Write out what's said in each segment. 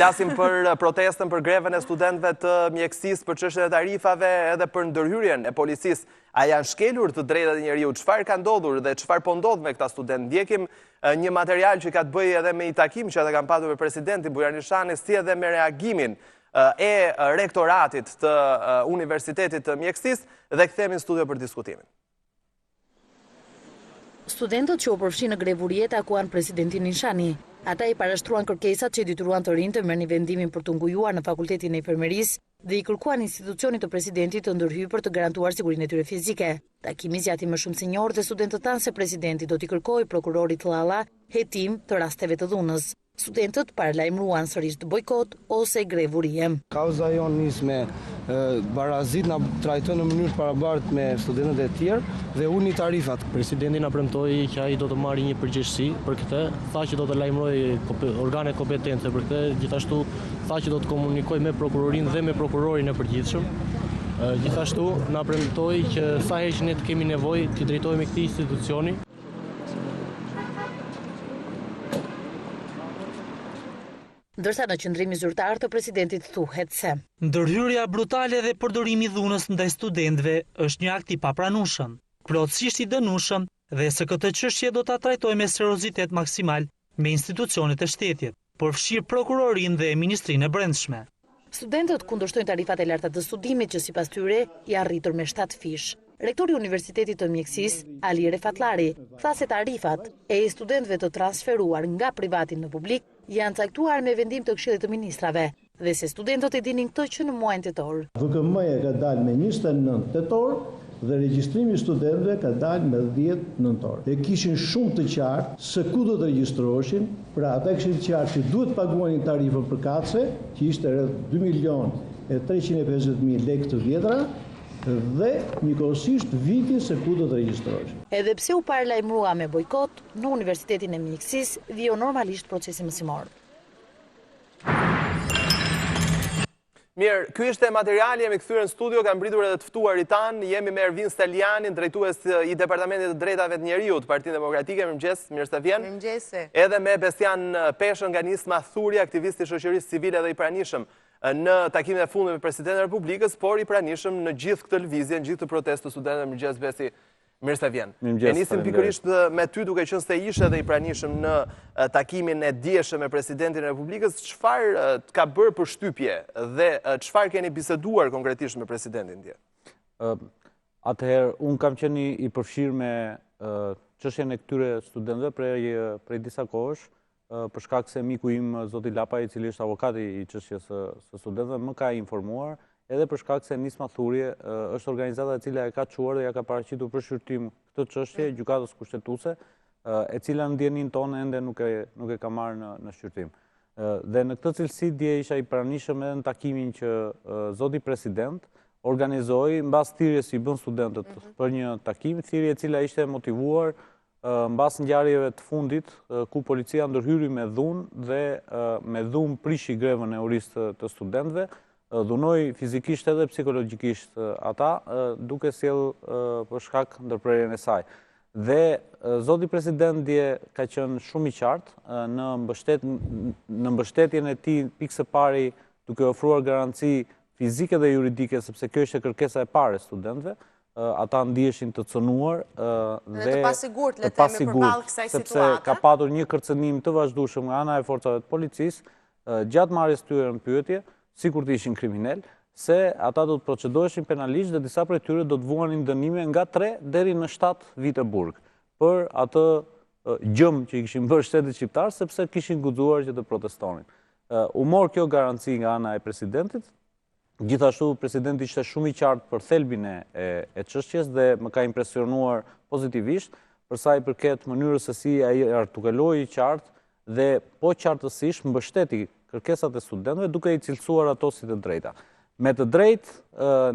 Flasim për protestën për greven e studentëve të mjekësisë, për çështjen e tarifave edhe për ndërhyrjen e policisë. A janë shkelur të drejtat e njeriut? Çfarë ka ndodhur dhe çfarë po ndodh me këta studentë? Ndjekim një material që ka të bëjë edhe me një takim që ata kanë patur me presidentin Bujrani Shani, si edhe me reagimin e rektoratit të Universitetit të Mjekësisë dhe kthehemi në studio për diskutimin. Studentët që u përfshin në grevuri takuan presidentin Nishani. Ata i parashtruan kërkesat që detyruan të rinj të merrnin vendimin për të ngujuar në Fakultetin e Infermerisë dhe i kërkuan institucionit të presidentit të ndërhyjë për të garantuar sigurinë e tyre fizike. Takimi zgjati më shumë se një orë dhe studentët thanë se presidenti do t'i kërkojë prokurorit Llalla hetim të rasteve të dhunës. Studentët paralajmëruan sërish të bojkot ose grevurie. Kauza jonë nis me barazit na trajton në mënyrë barabartë me studentët e tjerë dhe uni tarifat. Presidenti na premtoi që ai do të marrë një përgjegjësi për këtë, tha që do të lajmërojë organet kompetente për këtë, gjithashtu tha që do të komunikojë me prokurorinë dhe me prokurorin e përgjithshëm. Gjithashtu na premtoi që sa herë që ne të kemi nevojë të drejtohemi këtij institucioni. Ndërsa në qendrimi zyrtar të presidentit thuhet se ndërhyrja brutale dhe përdorimi i dhunës ndaj studentëve është një akt i papranueshëm, plotësisht i dënueshëm dhe se këtë çështje do ta trajtojmë me seriozitet maksimal me institucionet e shtetit, përfshirë prokurorinë dhe Ministrinë e Brendshme. Studentët kundërshtojnë tarifat e larta të studimit që sipas tyre i arritur me 7 fish. Rektori i Universitetit të Mjekësisë, Ali Refatlari, tha se tarifat e studentëve të transferuar nga privati në publik janë caktuar me vendim të Këshillit të Ministrave dhe se studentët e dinin këtë që në muajin tetor. VKM-ja ka dalë me 29 tetor dhe regjistrimi i studentëve ka dalë me 10 nëntor. E kishin shumë të qartë se ku do të regjistroheshin, pra ata kishin të qartë që duhet paguanin tarifën përkatëse, që ishte rreth 2.350.000 lekë të vjetra, dhe njëkohësisht vitin se ku do të regjistrohesh. Edhe pse u paralajmërua me bojkot, në Universitetin e Mjekësisë vijë normalisht procesi mësimor. Mirë, ky ishte materiali, jemi kthyer në studio, kanë mbritur edhe të ftuarit tanë, jemi me Ervin Stelianin, drejtues i Departamentit të Drejtave të Njeriut, Partinë Demokratike, mirëmëngjes, mirë se vjen. Mirëmëngjes. Edhe me Bestian Peshën nga Nisma Thuri, aktivist i shoqërisë civile dhe i pranishëm në takimin e fundit me Presidentin e Republikës, por i pranishëm në gjithë këtë lëvizje, në gjithë këtë protestë të studentëve. Mirëmëngjes Besi, mirë se vjen. E nisim pikërisht me ty duke qenë se ishe dhe i pranishëm në takimin e dieshëm me Presidentin e Republikës, çfarë ka bërë përshtypje dhe çfarë keni biseduar konkretisht me Presidentin dje? Atëherë, unë kam qenë i përfshirë me çështjen e këtyre studentëve prej disa kohësh, për shkak se miku im zoti Lapaj, i cili është avokati i çështjes së studentëve, më ka informuar, edhe për shkak se Nisma Thuri është organizata e cila e ka çuar dhe ja ka paraqitur për shqyrtim këtë çështje gjykatës kushtetuese, e cila në ndjenin tonë ende nuk e ka marrë në shqyrtim. Dhe në këtë cilësi dje isha i pranishëm edhe në takimin që zoti president organizoi mbas thirrjes që i bën studentët për një takim, thirrje e cila ishte motivuar mbas ngjarjeve të fundit ku policia ndërhyri me dhunë dhe me dhunë prishi grevën e urisë të studentëve, dhunoi fizikisht edhe psikologjikisht ata, duke sjell për shkak ndërprerjen e saj. Dhe zoti president dje ka qenë shumë i qartë në mbështetjen e tij pikë së pari duke ofruar garanci fizike dhe juridike, sepse kjo ishte kërkesa e parë e studentëve. Ata ndiheshin të cënuar dhe të pasigurt, le të themi, përballë kësaj situate. Sepse ka patur një kërcënim të vazhdueshëm nga ana e forcave të policisë gjatë marrjes tyre në pyetje, sikur të ishin kriminal, se ata do të procedoheshin penalisht dhe disa prej tyre do të vuanin dënime nga 3 deri në 7 vite burg për atë gjëm që i kishin bërë shtetit shqiptar, sepse kishin guxuar që të protestonin. U mor kjo garanci nga ana e presidentit. Gjithashtu, presidenti ishte shumë i qartë për thelbin e çështjes dhe më ka impresionuar pozitivisht për sa i përket mënyrës se si ai artikuloi i qartë dhe po qartësisht mbështeti kërkesat e studentëve duke i cilësuar ato si të drejta. Me të drejtë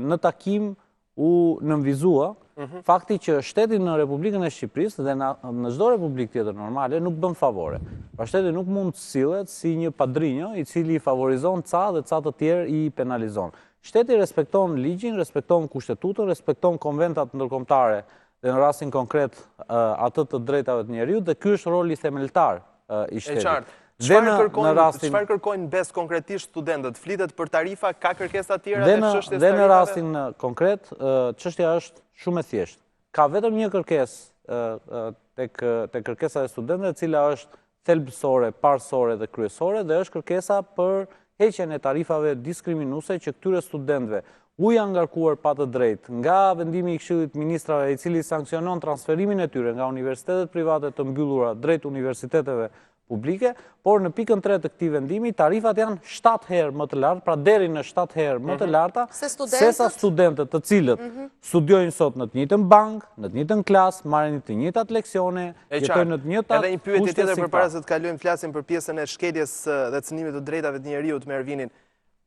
në takim u nënvizua fakti që shteti në Republikën e Shqipërisë dhe në çdo republikë tjetër normale nuk bën favore. Pra shteti nuk mund të sillet si një padrinjo i cili i favorizon ca dhe ca të tjerë i penalizon. Shteti respekton ligjin, respekton kushtetutën, respekton konventat ndërkombëtare dhe në rastin konkret atë të drejtave të njeriut, dhe ky është roli themeltar i shtetit. Çfarë kërkojnë bes konkretisht studentët? Flitet për tarifa, ka kërkesa tjera dhe çështjes tarifave? Dhe në rastin konkret, çështja është shumë e thjeshtë. Ka vetëm një kërkesë tek kërkesa e studentëve, e cila është thelbësore, parësore dhe kryesore, dhe është kërkesa për heqjen e tarifave diskriminuese që këtyre studentëve u janë ngarkuar pa të drejtë nga vendimi i Këshillit të Ministrave, i cili sankcionon transferimin e tyre nga universitetet private të mbyllura drejt universiteteve publike, por në pikën 3 të këtij vendimi tarifat janë 7 herë më të larta, pra deri në 7 herë më të larta se sa studentët të cilët studiojnë sot në të njëjtën bankë, në të njëjtën klasë, marrin të njëjtat leksione, jetojnë në të njëjtat. Edhe një pyetje tjetër përpara se të kalojmë flasim për pjesën e shkeljes dhe cënimit të drejtave të njeriut me Ervinin.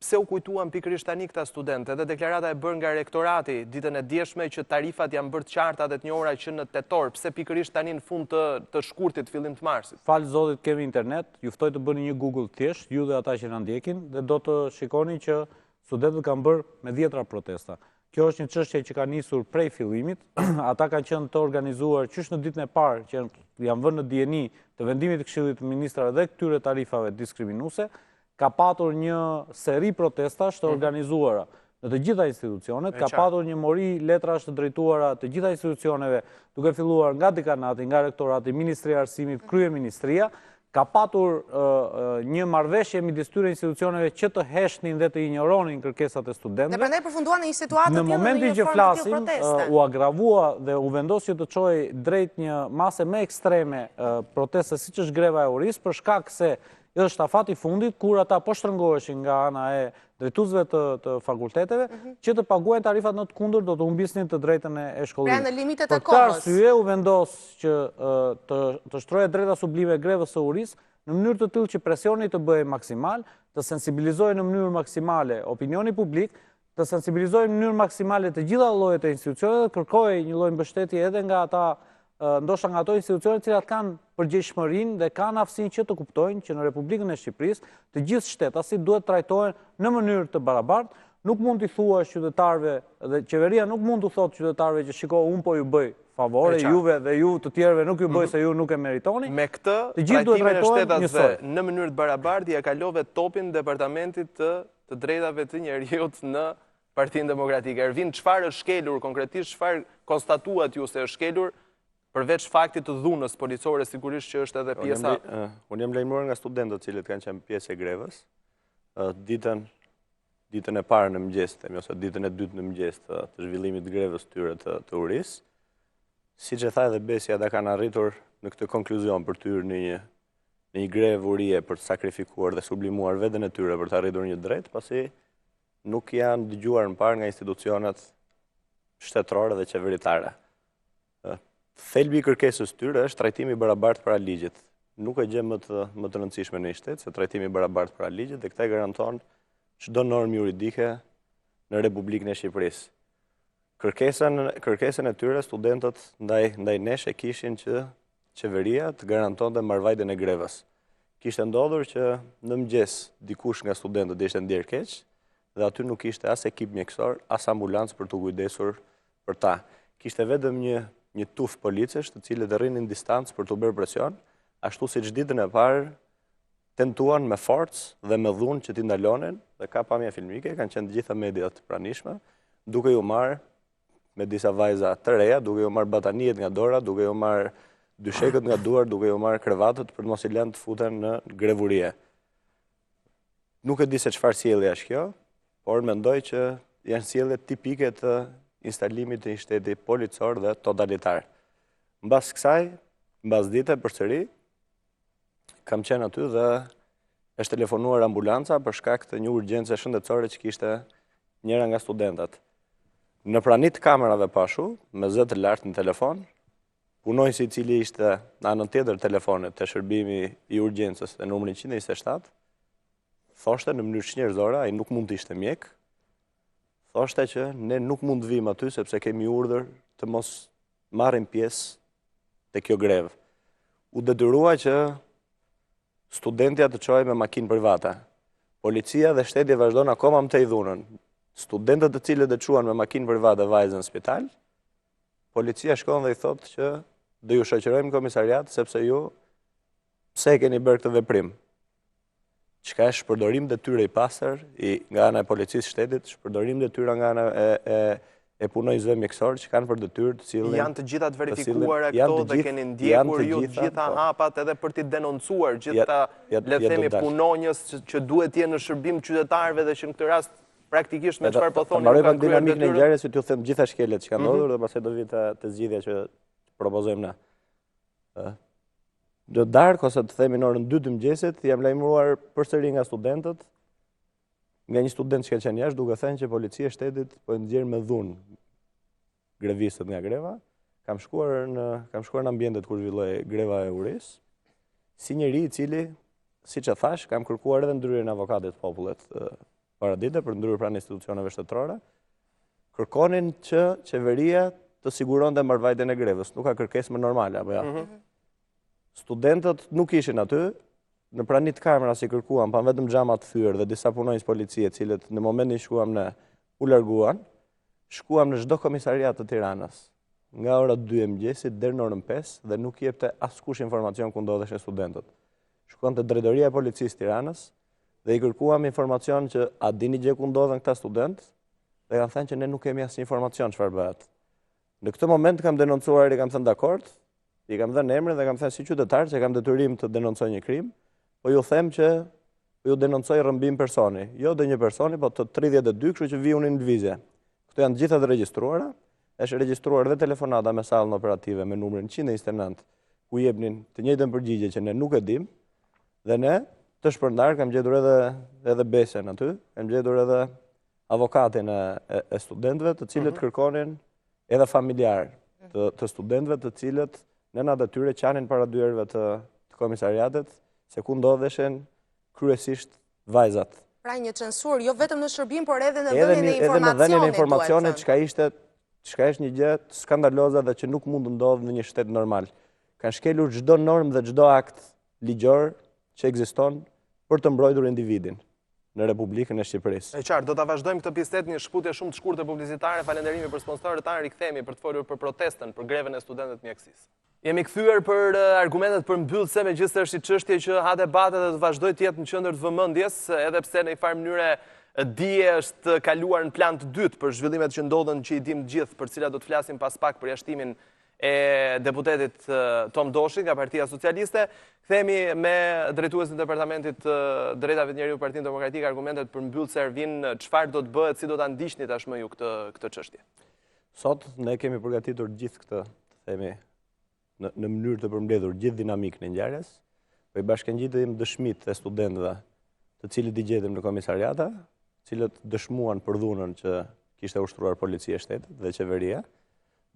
Pse u kujtuan pikërisht tani këta studentë? Edhe deklarata e bërë nga rektorati ditën e djeshme që tarifat janë bërë të qarta dhe të njohura që në tetor. Pse pikërisht tani në fund të shkurtit, fillim të marsit? Falë zotit, kemi internet, ju ftoj të bëni një Google thjesht, ju dhe ata që na ndjekin, dhe do të shikoni që studentët kanë bërë me 10 protesta. Kjo është një çështje që ka nisur prej fillimit. Ata kanë qenë të organizuar qysh në ditën e parë që janë vënë në dijeni të vendimit të Këshillit të Ministrave dhe këtyre tarifave diskriminuese. Ka patur një seri protestash të organizuara në të gjitha institucionet, ka patur një mori letrash të drejtuara të gjitha institucioneve, duke filluar nga dekanati, nga rektorati, Ministria e Arsimit, kryeministria, ka patur një marrëveshje midis këtyre institucioneve që të heshnin dhe të injoronin kërkesat e studentëve. Dhe prandaj përfunduan në një situatë në momentin që flasim, u agravua dhe u vendos që të çojë drejt një mase më ekstreme proteste, siç është greva e URIs, për shkak se është afati fundit, kur ata po shtrëngoheshin nga ana e drejtuesve të fakulteteve, që të paguajnë tarifat në të kundërt, do të humbisnin të drejtën e shkollimit. Pra në limitet e kohës. Për këtë arsye u vendos që të shtrohet drejta sublime e grevës së URIs në mënyrë të tillë që presioni të bëhej maksimal, të sensibilizojë në mënyrë maksimale opinioni publik, të sensibilizojë në mënyrë maksimale të gjitha llojet e institucioneve, kërkojë një lloj mbështetje edhe nga ata ndoshta nga ato institucione të cilat kanë përgjegjësinë dhe kanë aftësinë që të kuptojnë që në Republikën e Shqipërisë të gjithë shtetasit duhet trajtohen në mënyrë të barabartë. Nuk mund t'i thuash qytetarëve dhe qeveria nuk mund t'u thotë qytetarëve që shiko, unë po ju bëj favore, juve dhe ju të tjerëve nuk ju bëj se ju nuk e meritoni. Me këtë trajtimin e shtetasve në mënyrë të barabartë ja kalove topin departamentit të drejtave të njeriut në Partinë Demokratike. Ervin, çfarë është shkelur konkretisht, çfarë konstatuat ju se është shkelur? Përveç faktit të dhunës policore, sigurisht që është edhe pjesa... Unë jam lajmëruar nga studentët cilët kanë qenë pjesë e grevës. Ditën e parë në mëngjes, ose ditën e dytë në mëngjes të zhvillimit të grevës tyre të URIs. Siç e tha edhe Besi, ata kanë arritur në këtë konkluzion për të hyrë në një grevë urie për të sakrifikuar dhe sublimuar veten e tyre për të arritur një drejtë, pasi nuk janë dëgjuar më parë nga institucionet shtetërore dhe qeveritare. Thelbi i kërkesës tyre është trajtimi i barabartë para ligjit. Nuk e gjë më të rëndësishme në një shtet se trajtimi i barabartë para ligjit, dhe këtë garanton çdo normë juridike në Republikën e Shqipërisë. Kërkesën e tyre studentët ndaj nesh e kishin që qeveria të garantonte marrëvajtjen e grevës. Kishte ndodhur që në mëngjes dikush nga studentët ishte ndier keq dhe aty nuk kishte as ekip mjekësor, as ambulancë për të kujdesur për ta. Kishte vetëm një tuf policesh të cilët rrinin distancë për të bërë presion, ashtu siç ditën e parë tentuan me forcë dhe me dhunë që t'i ndalonin, dhe ka pamje filmike, kanë qenë të gjitha mediat pranishme, duke ju marrë me disa vajza të reja, duke ju marrë batanijet nga dora, duke ju marrë dyshekët nga duar, duke ju marrë krevatët për mos i lënë të futen në grevurie. Nuk e di se çfarë sjellje është kjo, por mendoj që janë sjellje tipike të instalimit të një shteti policor dhe totalitar. Mbas kësaj, mbas dite përsëri, kam qenë aty dhe është telefonuar ambulanca për shkak të një urgjence shëndetësore që kishte njëra nga studentat. Në pranit të kamerave pashu, me zë të lartë në telefon, punojësi i cili ishte në anën tjetër telefonet të shërbimi i urgjencës e numrin 127, thoshte në mënyrë njerëzore, ai nuk mund të ishte mjek, thoshte që ne nuk mund të vim aty sepse kemi urdhër të mos marrim pjesë te kjo grevë. U detyrua që studentja të çojë me makinë private. Policia dhe shteti vazhdon akoma më tej dhunën. Studentët të cilët e çuan me makinë private vajzën në spital, policia shkon dhe i thotë që do ju shoqërojmë në komisariat sepse ju pse e keni bërë këtë veprim. çka është shpërdorim detyre i pastër nga ana e policisë shtetit, shpërdorim detyra nga ana e punojësve mjekësor që kanë për detyrë të cilën... Janë të gjitha të verifikuara këto dhe keni ndjekur ju të gjitha hapat edhe për t'i denoncuar gjitha, le themi, punonjës që duhet jenë në shërbim qytetarëve dhe që në këtë rast praktikisht me çfarë po thoni nuk kanë kryer detyrën. Dinamikën e ngjarjes që t'ju them gjitha shkelet që kanë ndodhur dhe pastaj do vi te zgjidhja që propozojmë ne. Do darkë ose të themi në orën 2 të mëngjesit jam lajmëruar përsëri nga studentët, nga një student që ka qenë jashtë, duke thënë që policia e shtetit po e nxjerr me dhunë grevistët nga greva. Kam shkuar në ambientet kur zhvilloi greva e URIs, si njeri i cili, siç e thash, kam kërkuar edhe ndryrjen e avokatit të popullit paradite për ndryrë pranë institucioneve shtetërore, kërkonin që qeveria të siguronte mbarvajtjen e grevës. Nuk ka kërkesë më normale apo ja. Studentët nuk ishin aty, në pranit kamera si kërkuam, pa vetëm xhama të thyer dhe disa punonjës policie, cilët në momentin shkuam ne u larguan, shkuam në çdo komisariat të Tiranës, nga ora 2 e mëngjesit deri në orën 5 dhe nuk jepte askush informacion ku ndodheshin studentët. Shkuam te drejtoria e policisë Tiranës dhe i kërkuam informacion që a dini gjë ku ndodhen këta studentë, dhe kanë thënë që ne nuk kemi asnjë informacion çfarë bëhet. Në këtë moment kam denoncuar, i kam thënë dakord, i kam dhënë emrin dhe kam thënë si qytetar që kam detyrim të denoncoj një krim, po ju them që ju denoncoj rrëmbim personi, jo dhe një personi, po të 32, kështu që vi unë në lëvizje. Këto janë gjitha të regjistruara, është regjistruar dhe telefonata me sallën operative me numrin 129, ku jepnin të njëjtën përgjigje që ne nuk e dim, dhe ne të shpërndar kam gjetur edhe Besen aty, kam gjetur edhe avokatin e studentëve, të cilët kërkonin edhe familjar të studentëve, të cilët në natë atyre qanin para dyerve të komisariatet, se ku ndodheshen kryesisht vajzat. Pra një censur, jo vetëm në shërbim, por edhe në dhënien e informacionit. Edhe në dhënien e informacionit, çka është një gjë skandaloze dhe që nuk mund të ndodhë në një shtet normal. Kanë shkelur çdo normë dhe çdo akt ligjor që ekziston për të mbrojtur individin në Republikën e Shqipërisë. E qartë, do ta vazhdojmë këtë bisedë një shkputje shumë të shkurtër publicitare. Falënderimi për sponsorët tanë, rikthehemi për të folur për protestën, për greven e studentëve të mjekësisë. Jemi kthyer për argumentet përmbyllëse, megjithëse është një çështje që ha debate dhe të vazhdoj të jetë në qendër të vëmendjes, edhe pse në një farë mënyre dije është kaluar në plan të dytë për zhvillimet që ndodhen që i dim të gjithë, për cilat do të flasim pas pak për jashtimin e deputetit Tom Doshi nga Partia Socialiste. Kthehemi me drejtuesin e Departamentit të Drejtave të Njeriut Partinë Demokratike, argumentet përmbyllëse vijnë, çfarë do të bëhet, si do ta ndiqni tashmë ju këtë çështje. Sot ne kemi përgatitur gjithë këtë, themi, në mënyrë të përmbledhur gjithë dinamikën e ngjarjes, po i bashkangjitim dëshmitë e studentëve, të cilët i gjetëm në komisariata, të cilët dëshmuan për dhunën që kishte ushtruar policia e shtetit dhe qeveria,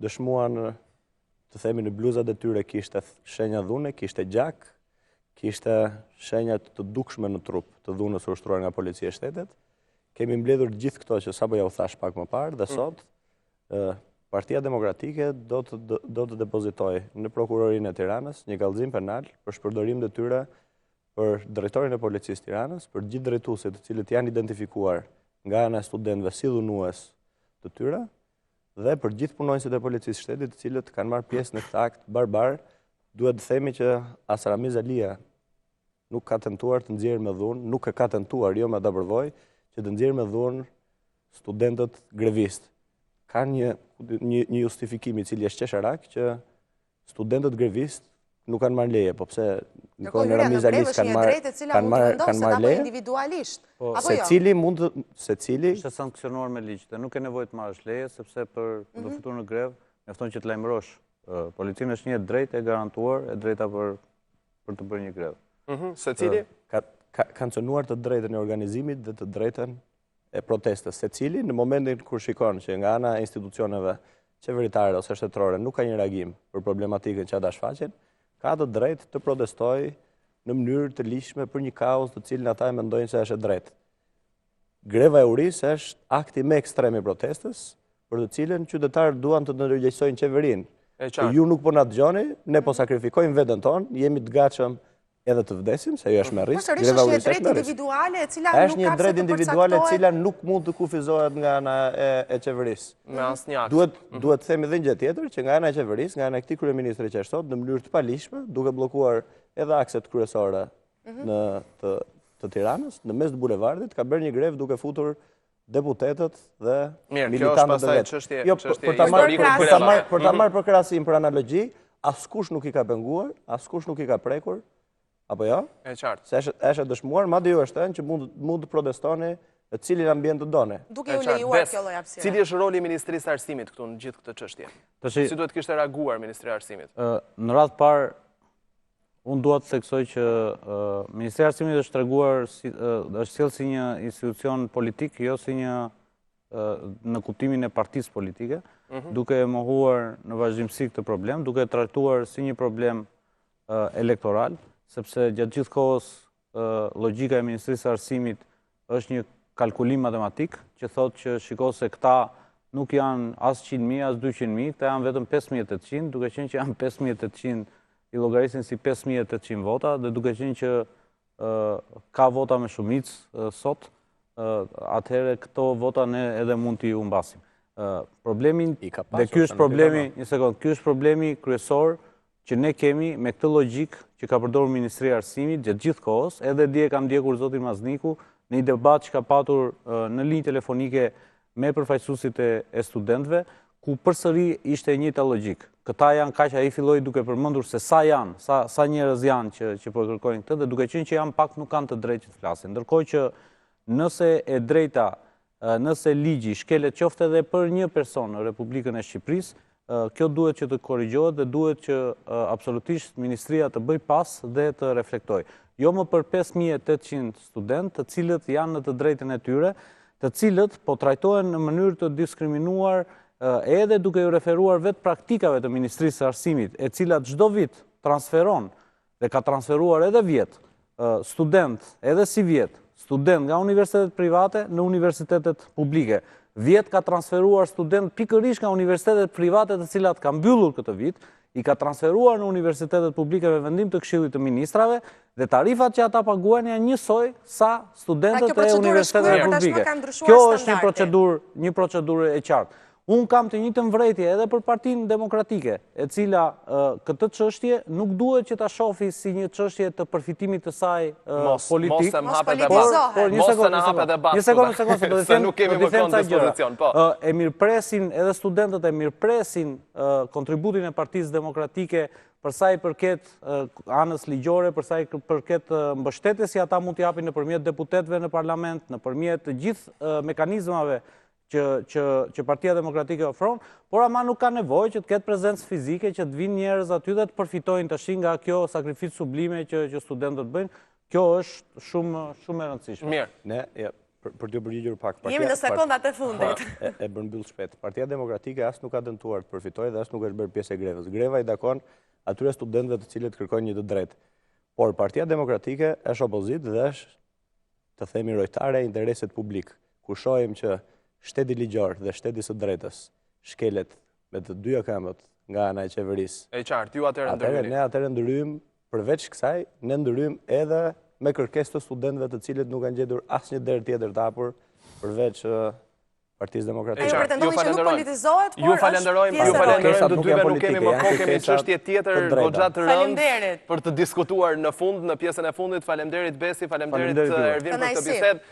dëshmuan, të themi, në bluzat e tyre kishte shenja dhune, kishte gjak, kishte shenja të dukshme në trup të dhunës ushtruar nga policia e shtetit. Kemi mbledhur gjithë këto që sapo ja u thash pak më parë dhe sot Partia Demokratike do të depozitoj në Prokurorinë e Tiranës një kallëzim penal për shpërdorim detyre për drejtorin e policisë Tiranës, për gjithë drejtuesit të cilët janë identifikuar nga ana e studentëve si dhunues të tyre, dhe për gjithë punonjësit e policisë shtetit të cilët kanë marrë pjesë në këtë akt barbar. Duhet të themi që as Ramiz Alia nuk ka tentuar të nxjerrë me dhunë, nuk e ka tentuar, jo me ta përvojë, që të nxjerrë me dhunë studentët grevistë. Ka një justifikim i cili është qesharak që studentët grevistë nuk kanë marrë leje, po pse Nikon Ramiz Alis kanë marrë leje individualisht. Secili mund është sankcionuar me ligj dhe nuk e nevojë të marrësh leje sepse për të futur në grevë mjafton që të lajmërosh. Policinë është një drejtë e garantuar, e drejta për të bërë një grevë. Secili kanë cënuar të drejtën e organizimit dhe të drejtën e protestës. Secili në momentin kur shikon që nga ana e institucioneve qeveritare ose shtetërore nuk ka një reagim për problematikën që ata shfaqin, ka të drejtë të protestojë në mënyrë të ligjshme për një kauzë të cilën ata e mendojnë se është e drejtë. Greva e URIs është akti më ekstrem i protestës, për të cilën qytetarët duan të ndërgjegjësojnë qeverinë. Ju nuk po na dëgjoni, ne po sakrifikojmë veten tonë, jemi të gatshëm edhe të vdesim, se jo është me risk. Greva e URIs është një drejtë individuale e cila është një drejtë individuale e cila nuk mund të kufizohet nga ana e qeverisë. Me asnjë akt. Duhet të themi edhe një gjë tjetër, që nga ana e qeverisë, nga ana e këtij kryeministri që është sot, në mënyrë të paligjshme, duke bllokuar edhe akset kryesore në të të Tiranës, në mes të bulevardit, ka bërë një grevë duke futur deputetët dhe militantët e vetë. Jo, për ta marrë për krahasim, për analogji, askush nuk i ka penguar, askush nuk i ka prekur, apo jo? E qartë. Se është dëshmuar, madje ju është thënë që mund të protestoni në cilin ambient të done. Duke u lejuar kjo lloj hapësire. Cili është roli i Ministrisë së Arsimit këtu në gjithë këtë çështje? Si duhet kishte reaguar Ministria e Arsimit? Në radhë parë, unë dua të theksoj që Ministria e Arsimit është treguar, është sjellë si një institucion politik, jo si një në kuptimin e partisë politike, duke mohuar në vazhdimsi këtë problem, duke trajtuar si një problem elektoral, sepse gjatë gjithë kohës logjika e Ministrisë së Arsimit është një kalkulim matematik, që thotë që shiko se këta nuk janë as 100.000, as 200.000, këta janë vetëm 5.800, duke qenë që janë 5.800, i llogarisin si 5.800 vota, dhe duke qenë që ka vota me shumicë sot, atëherë këto vota ne edhe mund t'i humbasim. Problemin, dhe ky është problemi, një sekond, ky është problemi kryesor që ne kemi me këtë logjik që ka përdorur Ministria e Arsimit gjatë gjithë kohës, edhe dje kam ndjekur zotin Mazniku në një debat që ka patur në linjë telefonike me përfaqësuesit e studentëve, ku përsëri ishte e njëjta logjik. Këta janë kaq, ai filloi duke përmendur se sa janë, sa njerëz janë që po kërkojnë këtë, dhe duke qenë që janë pak nuk kanë të drejtë të flasin. Ndërkohë që nëse e drejta, nëse ligji shkelet qoftë edhe për një person në Republikën e Shqipërisë, kjo duhet që të korrigjohet dhe duhet që absolutisht Ministria të bëj pas dhe të reflektojë. Jo më për 5.800 studentë, të cilët janë në të drejtën e tyre, të cilët po trajtohen në mënyrë të diskriminuar edhe duke ju referuar vetë praktikave të Ministrisë së Arsimit, e cilat çdo vit transferon dhe ka transferuar edhe vjet student, edhe si vjet, student nga universitetet private në universitetet publike. Vjet ka transferuar student pikërisht nga universitetet private të cilat ka mbyllur këtë vit, i ka transferuar në universitetet publike me vendim të Këshillit të Ministrave, dhe tarifat që ata paguajnë janë njësoj sa studentët e universitetet publike. Kjo është një procedurë e qartë. Unë kam të njëjtën vërejtje edhe për Partinë Demokratike, e cila këtë çështje nuk duhet që ta shohë si një çështje të përfitimit të saj politik. Mos se na hapet debat. Një sekondë, se nuk kemi më kënd dispozicion. E mirëpresin edhe studentët, e mirëpresin kontributin e Partisë Demokratike për sa i përket anës ligjore, për sa i përket mbështetjes që ata mund t'i japin nëpërmjet deputetëve në parlament, nëpërmjet të gjithë mekanizmave që Partia Demokratike ofron, por ama nuk ka nevojë që të ketë prezencë fizike, që të vinë njerëz aty dhe të përfitojnë tash nga kjo sakrificë sublime që studentët bëjnë. Kjo është shumë e rëndësishme. Mirë. Për t'ju përgjigjur pak. Jemi në sekondat e fundit. E bën mbyll shpejt. Partia Demokratike as nuk ka dëmtuar të përfitojë dhe as nuk është bërë pjesë e grevës. Greva i dakon atyre studentëve të cilët kërkojnë një të drejtë. Por Partia Demokratike është opozitë dhe është, të themi, rojtare e interesit publik. Ku shohim që shteti ligjor dhe shteti së drejtës shkelet me të dyja këmbët nga ana e qeverisë. E qartë, ju atëherë ndryhim. Ne atëherë ndryhim, përveç kësaj, ne ndryhim edhe me kërkesë të studentëve të cilët nuk kanë gjetur asnjë derë tjetër të hapur përveç Partisë Demokratike. Ju pretendoni që nuk politizohet, por ju falenderojmë të dyve, nuk kemi më kohë, kemi çështje tjetër goxha të rëndë për të diskutuar në fund, në pjesën e fundit. Faleminderit Besi, faleminderit Ervin për këtë bisedë.